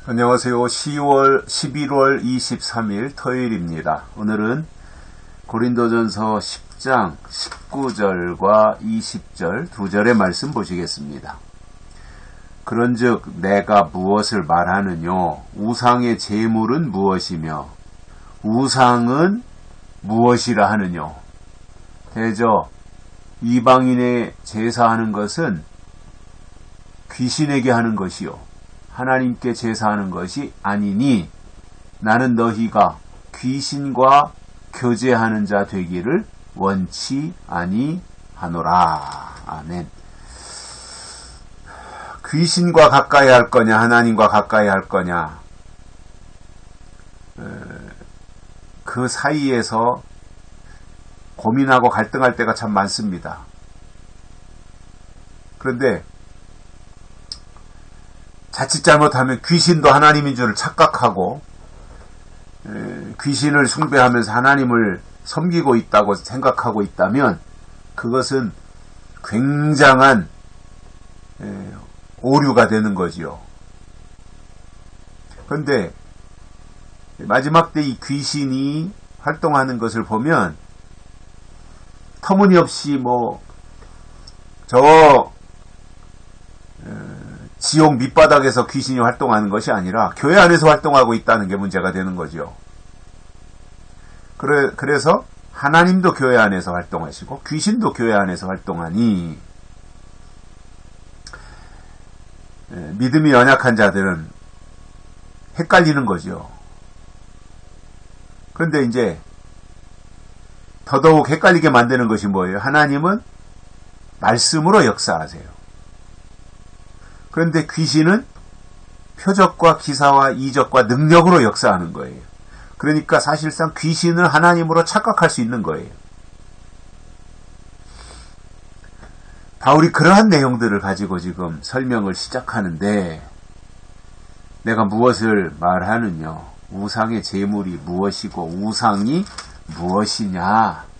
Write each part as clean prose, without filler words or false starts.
안녕하세요. 11월 23일 토요일입니다. 오늘은 고린도전서 10장 19절과 20절 두 절의 말씀 보시겠습니다. 그런즉 내가 무엇을 말하느뇨? 우상의 제물은 무엇이며 우상은 무엇이라 하느뇨? 대저 이방인의 제사하는 것은 귀신에게 하는 것이요 하나님께 제사하는 것이 아니니 나는 너희가 귀신과 교제하는 자 되기를 원치 아니하노라. 아멘. 귀신과 가까이 할 거냐 하나님과 가까이 할 거냐, 그 사이에서 고민하고 갈등할 때가 참 많습니다. 그런데 자칫 잘못하면 귀신도 하나님인 줄을 착각하고 귀신을 숭배하면서 하나님을 섬기고 있다고 생각하고 있다면 그것은 굉장한 오류가 되는 거지요. 그런데 마지막 때 이 귀신이 활동하는 것을 보면 터무니없이 지옥 밑바닥에서 귀신이 활동하는 것이 아니라 교회 안에서 활동하고 있다는 게 문제가 되는 거죠. 그래서 하나님도 교회 안에서 활동하시고 귀신도 교회 안에서 활동하니 믿음이 연약한 자들은 헷갈리는 거죠. 그런데 이제 더더욱 헷갈리게 만드는 것이 뭐예요? 하나님은 말씀으로 역사하세요. 그런데 귀신은 표적과 기사와 이적과 능력으로 역사하는 거예요. 그러니까 사실상 귀신을 하나님으로 착각할 수 있는 거예요. 바울이 그러한 내용들을 가지고 지금 설명을 시작하는데, 내가 무엇을 말하느냐? 우상의 제물이 무엇이고 우상이 무엇이냐?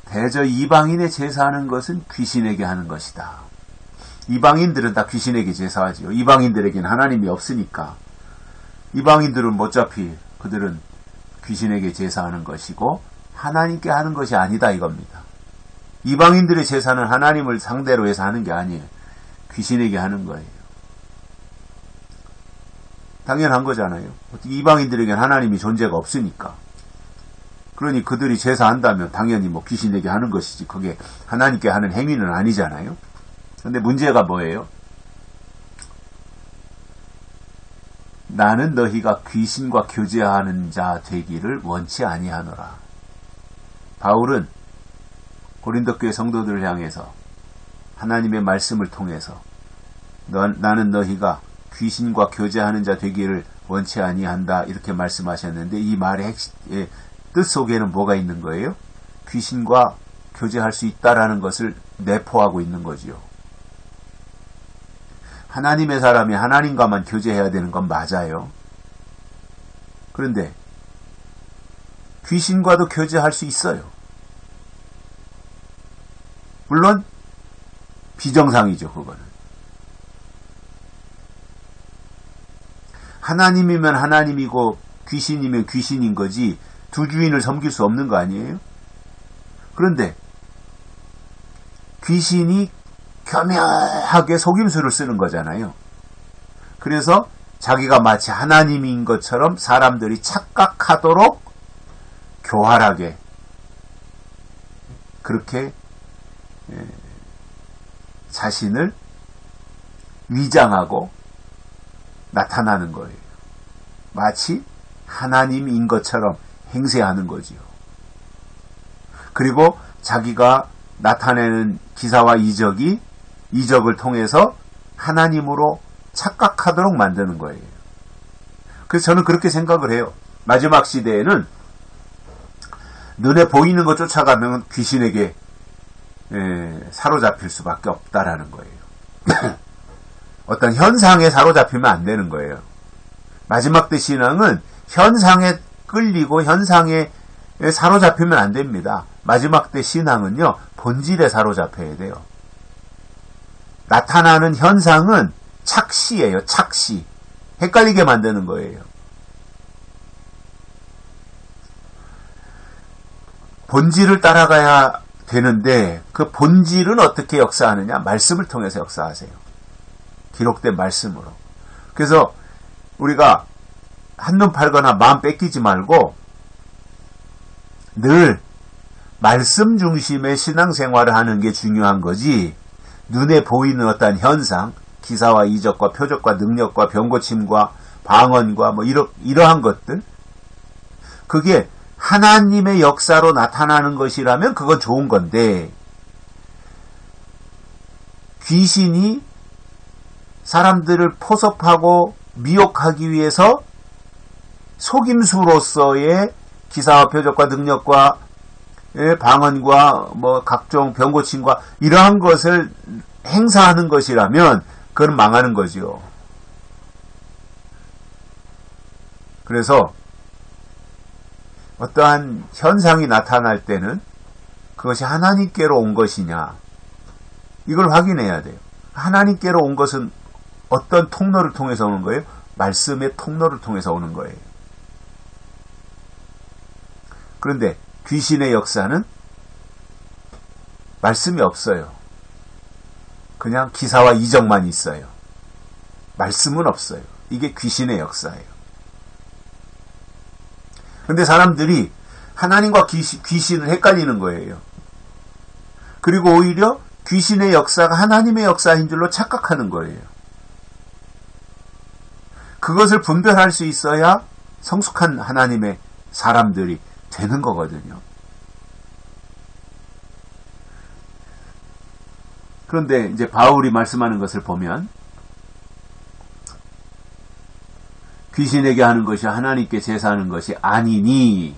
대저 이방인의 제사하는 것은 귀신에게 하는 것이다. 이방인들은 다 귀신에게 제사하지요. 이방인들에게는 하나님이 없으니까. 이방인들은 어차피 그들은 귀신에게 제사하는 것이고 하나님께 하는 것이 아니다 이겁니다. 이방인들의 제사는 하나님을 상대로 해서 하는 게 아니에요. 귀신에게 하는 거예요. 당연한 거잖아요. 이방인들에게는 하나님이 존재가 없으니까. 그러니 그들이 제사한다면 당연히 귀신에게 하는 것이지 그게 하나님께 하는 행위는 아니잖아요. 그런데 문제가 뭐예요? 나는 너희가 귀신과 교제하는 자 되기를 원치 아니하노라. 바울은 고린도 교회 성도들을 향해서 하나님의 말씀을 통해서 나는 너희가 귀신과 교제하는 자 되기를 원치 아니한다 이렇게 말씀하셨는데, 이 말의 뜻 속에는 뭐가 있는 거예요? 귀신과 교제할 수 있다라는 것을 내포하고 있는 거지요. 하나님의 사람이 하나님과만 교제해야 되는 건 맞아요. 그런데 귀신과도 교제할 수 있어요. 물론 비정상이죠, 그거는. 하나님이면 하나님이고 귀신이면 귀신인 거지 두 주인을 섬길 수 없는 거 아니에요? 그런데 귀신이 교묘하게 속임수를 쓰는 거잖아요. 그래서 자기가 마치 하나님인 것처럼 사람들이 착각하도록 교활하게 그렇게 자신을 위장하고 나타나는 거예요. 마치 하나님인 것처럼 행세하는 거지요. 그리고 자기가 나타내는 기사와 이적을 통해서 하나님으로 착각하도록 만드는 거예요. 그래서 저는 그렇게 생각을 해요. 마지막 시대에는 눈에 보이는 것 쫓아가면 귀신에게 사로잡힐 수밖에 없다라는 거예요. 어떤 현상에 사로잡히면 안 되는 거예요. 마지막 때 신앙은 현상에 끌리고 현상에 사로잡히면 안 됩니다. 마지막 때 신앙은요, 본질에 사로잡혀야 돼요. 나타나는 현상은 착시예요. 착시. 헷갈리게 만드는 거예요. 본질을 따라가야 되는데 그 본질은 어떻게 역사하느냐? 말씀을 통해서 역사하세요. 기록된 말씀으로. 그래서 우리가 한눈 팔거나 마음 뺏기지 말고 늘 말씀 중심의 신앙생활을 하는 게 중요한 거지, 눈에 보이는 어떤 현상, 기사와 이적과 표적과 능력과 병고침과 방언과 뭐 이러한 것들, 그게 하나님의 역사로 나타나는 것이라면 그건 좋은 건데, 귀신이 사람들을 포섭하고 미혹하기 위해서 속임수로서의 기사와 표적과 능력과 방언과 뭐 각종 병고침과 이러한 것을 행사하는 것이라면 그건 망하는 거지요. 그래서 어떠한 현상이 나타날 때는 그것이 하나님께로 온 것이냐, 이걸 확인해야 돼요. 하나님께로 온 것은 어떤 통로를 통해서 오는 거예요? 말씀의 통로를 통해서 오는 거예요. 그런데 귀신의 역사는 말씀이 없어요. 그냥 기사와 이적만 있어요. 말씀은 없어요. 이게 귀신의 역사예요. 그런데 사람들이 하나님과 귀신을 헷갈리는 거예요. 그리고 오히려 귀신의 역사가 하나님의 역사인 줄로 착각하는 거예요. 그것을 분별할 수 있어야 성숙한 하나님의 사람들이 되는 거거든요. 그런데 이제 바울이 말씀하는 것을 보면 귀신에게 하는 것이 하나님께 제사하는 것이 아니니,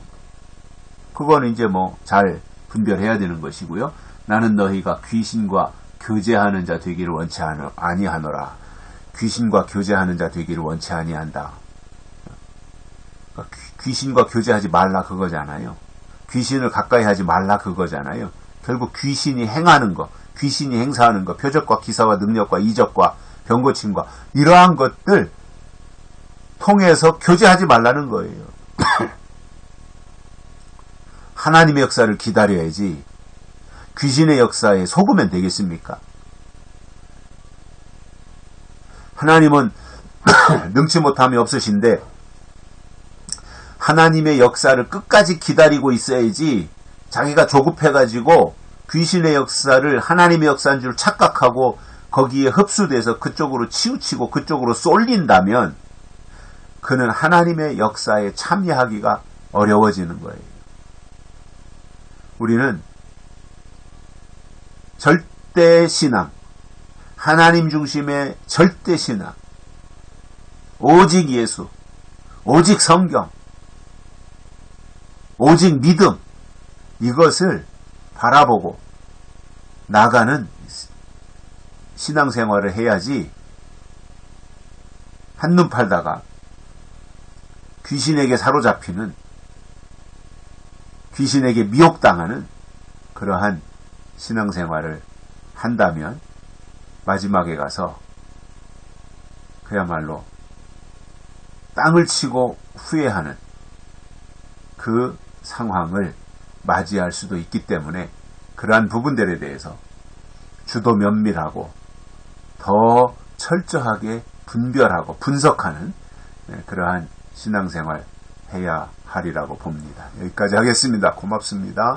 그거는 이제 뭐 잘 분별해야 되는 것이고요. 나는 너희가 귀신과 교제하는 자 되기를 원치 아니하노라. 귀신과 교제하는 자 되기를 원치 아니한다. 귀신과 교제하지 말라 그거잖아요. 귀신을 가까이 하지 말라 그거잖아요. 결국 귀신이 행하는 거, 귀신이 행사하는 거, 표적과 기사와 능력과 이적과 병고침과 이러한 것들 통해서 교제하지 말라는 거예요. 하나님의 역사를 기다려야지 귀신의 역사에 속으면 되겠습니까? 하나님은 능치 못함이 없으신데 하나님의 역사를 끝까지 기다리고 있어야지, 자기가 조급해가지고 귀신의 역사를 하나님의 역사인 줄 착각하고 거기에 흡수돼서 그쪽으로 치우치고 그쪽으로 쏠린다면 그는 하나님의 역사에 참여하기가 어려워지는 거예요. 우리는 절대신앙, 하나님 중심의 절대신앙, 오직 예수, 오직 성경, 오직 믿음, 이것을 바라보고 나가는 신앙생활을 해야지, 한눈 팔다가 귀신에게 사로잡히는, 귀신에게 미혹당하는 그러한 신앙생활을 한다면 마지막에 가서 그야말로 땅을 치고 후회하는 그 상황을 맞이할 수도 있기 때문에 그러한 부분들에 대해서 주도 면밀하고 더 철저하게 분별하고 분석하는 그러한 신앙생활 해야 하리라고 봅니다. 여기까지 하겠습니다. 고맙습니다.